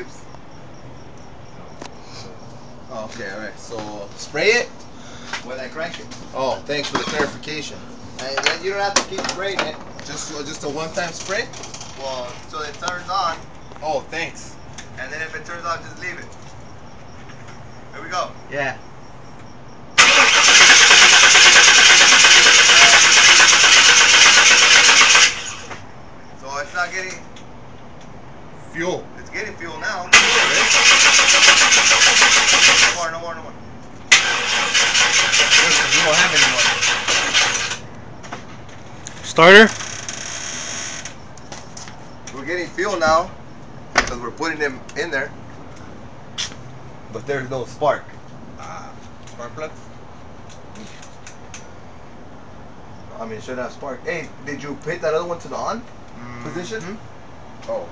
Oops. Oh, okay, alright. So, spray it? When I crank it. Oh, thanks for the clarification. And then you don't have to keep spraying it. Just a one-time spray? Well, so it turns on. Oh, thanks. And then if it turns off, just leave it. Here we go. Yeah. So it's not getting Fuel. It's getting fuel now. Okay. No more. Listen, we don't have any more. Starter? We're getting fuel now because we're putting them in there. But there's no spark. Spark plug? I mean, it should have spark. Hey, did you hit that other one to the on position? Mm-hmm. Oh.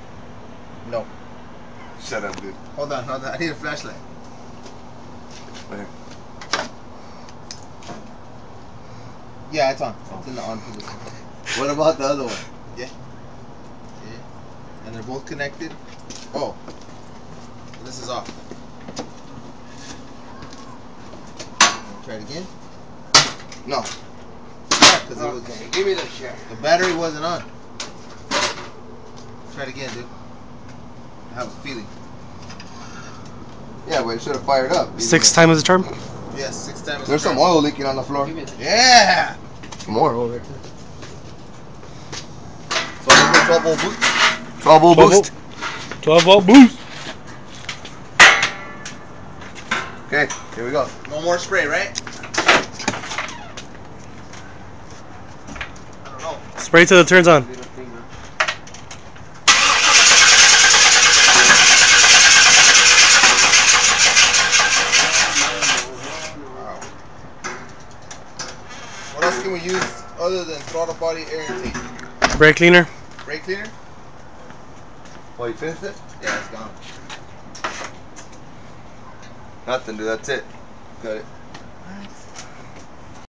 No. Shut up, dude. Hold on. I need a flashlight. Right here. Yeah, it's on. It's in the on position. What about the other one? Yeah. And they're both connected. Oh. This is off. Try it again? No. Yeah, because it was. Give me the chair. The battery wasn't on. Try it again, dude. I have a feeling. Yeah, but it should have fired up. 6 times the charm? Yes, 6 times. There's some oil leaking on the floor. Yeah! Some more over there. So I'm gonna go 12 volt boost. 12 volt boost. 12 volt boost. Okay, here we go. No more spray, right? I don't know. Spray till it turns on. What else can we use other than throttle body air intake? Brake cleaner. Brake cleaner? Oh, you finished it? Yeah, it's gone. Nothing, dude. That's it. Got it.